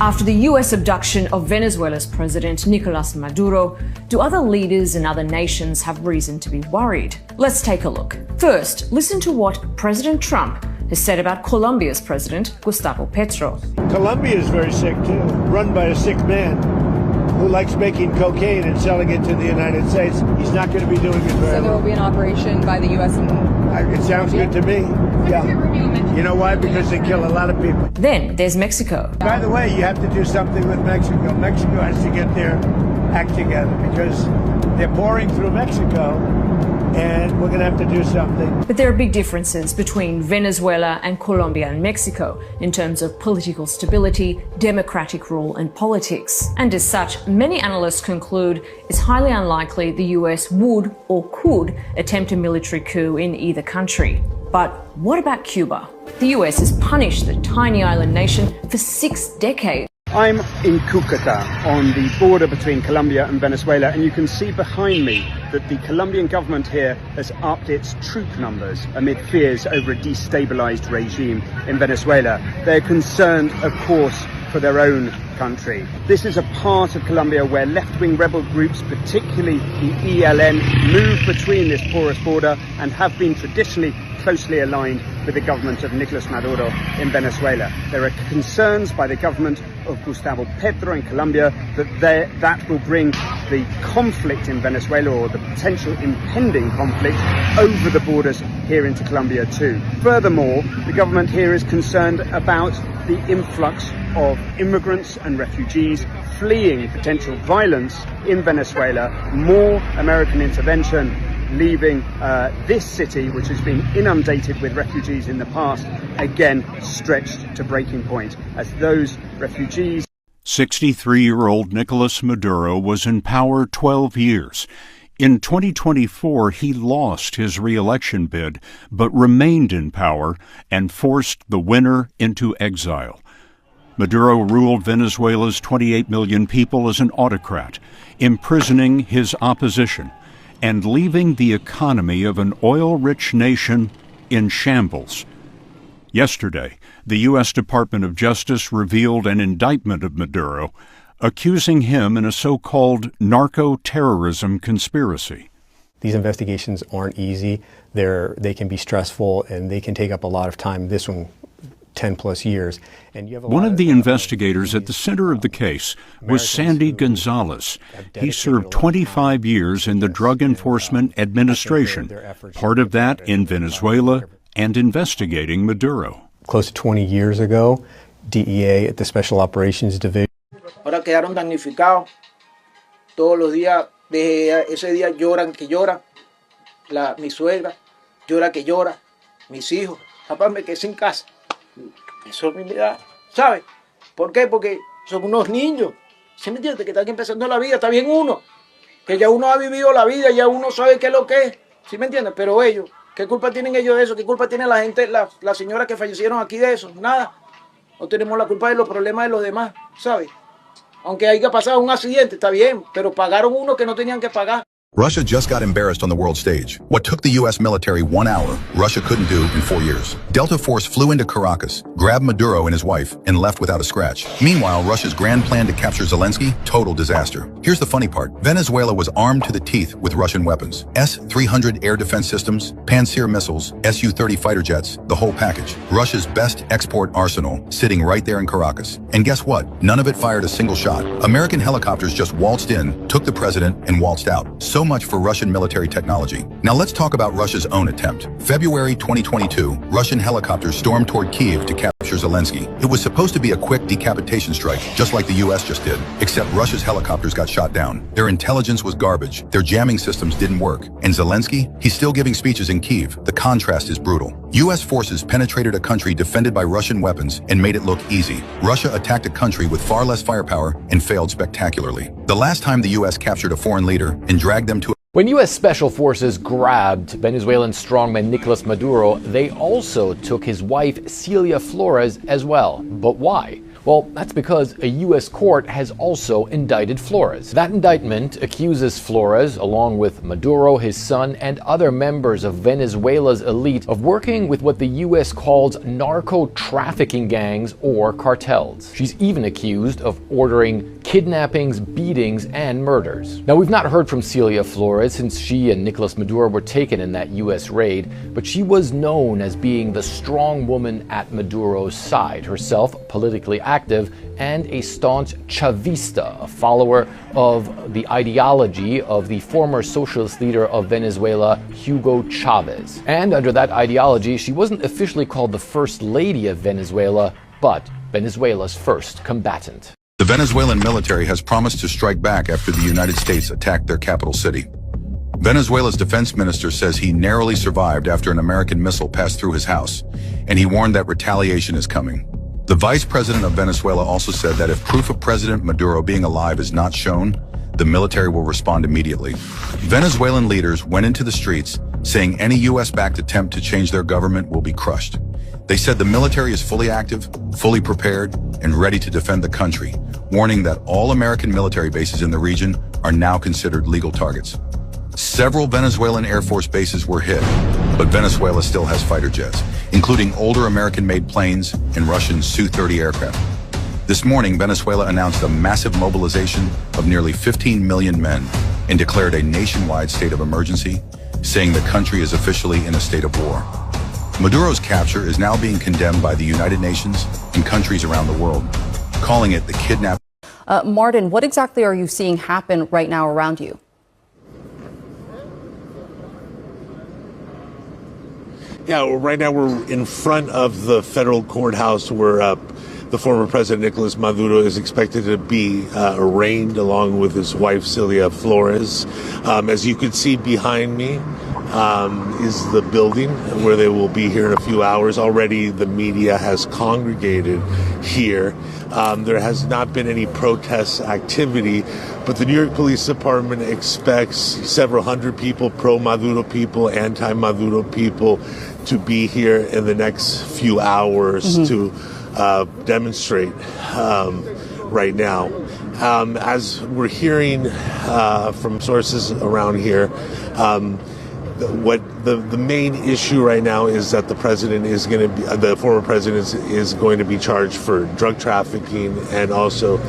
After the US abduction of Venezuela's president Nicolas Maduro, do other leaders in other nations have reason to be worried? Let's take a look. First, listen to what President Trump has said about Colombia's president, Gustavo Petro. Colombia is very sick too, run by a sick man who likes making cocaine and selling it to the United States. He's not going to be doing it very So there will be an operation by the U.S. It sounds good to me. Yeah. You know why? Because they kill a lot of people. Then there's Mexico. By the way, you have to do something with Mexico. Mexico has to get their act together because they're pouring through Mexico, and we're going to have to do something. But there are big differences between Venezuela and Colombia and Mexico in terms of political stability, democratic rule and politics. And as such, many analysts conclude it's highly unlikely the US would or could attempt a military coup in either country. But what about Cuba? The US has punished the tiny island nation for 6 decades. I'm in Cúcuta on the border between Colombia and Venezuela, and you can see behind me that the Colombian government here has upped its troop numbers amid fears over a destabilized regime in Venezuela. They're concerned, of course, for their own country. This is a part of Colombia where left-wing rebel groups, particularly the ELN, move between this porous border and have been traditionally closely aligned with the government of Nicolas Maduro in Venezuela. There are concerns by the government of Gustavo Petro in Colombia that will bring the conflict in Venezuela, or the potential impending conflict, over the borders here into Colombia too. Furthermore, the government here is concerned about the influx of immigrants and refugees fleeing potential violence in Venezuela, more American intervention, leaving this city, which has been inundated with refugees in the past, again stretched to breaking point as those refugees. 63-year-old Nicolas Maduro was in power 12 years. In 2024, he lost his re-election bid, but remained in power and forced the winner into exile. Maduro ruled Venezuela's 28 million people as an autocrat, imprisoning his opposition and leaving the economy of an oil-rich nation in shambles. Yesterday, the U.S. Department of Justice revealed an indictment of Maduro, accusing him in a so-called narco-terrorism conspiracy. These investigations aren't easy. They can be stressful, and they can take up a lot of time. This one, 10-plus years. And you have one of the investigators at the center of the case was Sandy Gonzalez. He served 25 years in the Drug Enforcement Administration, part of that in Venezuela and investigating Maduro. Close to 20 years ago, DEA at the Special Operations Division. Ahora quedaron damnificados. Todos los días, desde ese día lloran que llora. Mi suegra llora que llora. Mis hijos. Papá, me quedé sin casa. Eso es mi vida, ¿sabes? ¿Por qué? Porque son unos niños. ¿Sí me entiendes? Que están empezando la vida. Está bien uno. Que ya uno ha vivido la vida, ya uno sabe qué es lo que es. ¿Sí me entiendes? Pero ellos, ¿qué culpa tienen ellos de eso? ¿Qué culpa tiene la gente, las señoras que fallecieron aquí de eso? Nada. No tenemos la culpa de los problemas de los demás, ¿sabes? Aunque haya pasado un accidente, está bien, pero pagaron uno que no tenían que pagar. Russia just got embarrassed on the world stage. What took the U.S. military 1 hour, Russia couldn't do in 4 years. Delta Force flew into Caracas, grabbed Maduro and his wife, and left without a scratch. Meanwhile, Russia's grand plan to capture Zelensky, total disaster. Here's the funny part. Venezuela was armed to the teeth with Russian weapons. S-300 air defense systems, Pantsir missiles, Su-30 fighter jets, the whole package. Russia's best export arsenal, sitting right there in Caracas. And guess what? None of it fired a single shot. American helicopters just waltzed in, took the president, and waltzed out. So much for Russian military technology. Now let's talk about Russia's own attempt. February 2022, Russian helicopters stormed toward Kyiv to capture Zelensky. It was supposed to be a quick decapitation strike, just like the US just did, except Russia's helicopters got shot down. Their intelligence was garbage. Their jamming systems didn't work. And Zelensky? He's still giving speeches in Kyiv. The contrast is brutal. US forces penetrated a country defended by Russian weapons and made it look easy. Russia attacked a country with far less firepower and failed spectacularly. The last time the US captured a foreign leader and dragged them to When U.S. Special Forces grabbed Venezuelan strongman Nicolas Maduro, they also took his wife Celia Flores as well. But why? Well, that's because a U.S. court has also indicted Flores. That indictment accuses Flores, along with Maduro, his son, and other members of Venezuela's elite, of working with what the U.S. calls narco-trafficking gangs or cartels. She's even accused of ordering kidnappings, beatings, and murders. Now, we've not heard from Celia Flores since she and Nicolas Madura were taken in that U.S. raid, but she was known as being the strong woman at Maduro's side, herself politically active and a staunch Chavista, a follower of the ideology of the former socialist leader of Venezuela, Hugo Chavez. And under that ideology, she wasn't officially called the First Lady of Venezuela, but Venezuela's first combatant. The Venezuelan military has promised to strike back after the United States attacked their capital city. Venezuela's defense minister says he narrowly survived after an American missile passed through his house, and he warned that retaliation is coming. The vice president of Venezuela also said that if proof of President Maduro being alive is not shown, the military will respond immediately. Venezuelan leaders went into the streets saying any U.S.-backed attempt to change their government will be crushed. They said the military is fully active, fully prepared, and ready to defend the country, warning that all American military bases in the region are now considered legal targets. Several Venezuelan Air Force bases were hit, but Venezuela still has fighter jets, including older American-made planes and Russian Su-30 aircraft. This morning, Venezuela announced a massive mobilization of nearly 15 million men and declared a nationwide state of emergency, saying the country is officially in a state of war. Maduro's capture is now being condemned by the United Nations and countries around the world, calling it the kidnapping. Martin, what exactly are you seeing happen right now around you? Yeah, well, right now we're in front of the federal courthouse where the former president Nicolas Maduro is expected to be arraigned along with his wife Celia Flores. As you can see behind me is the building where they will be here in a few hours. Already the media has congregated here. There has not been any protest activity, but the New York Police Department expects several hundred people, pro-Maduro people, anti-Maduro people, to be here in the next few hours to demonstrate right now. As we're hearing from sources around here, what the main issue right now is that the president is going to be, the former president is going to be charged for drug trafficking and also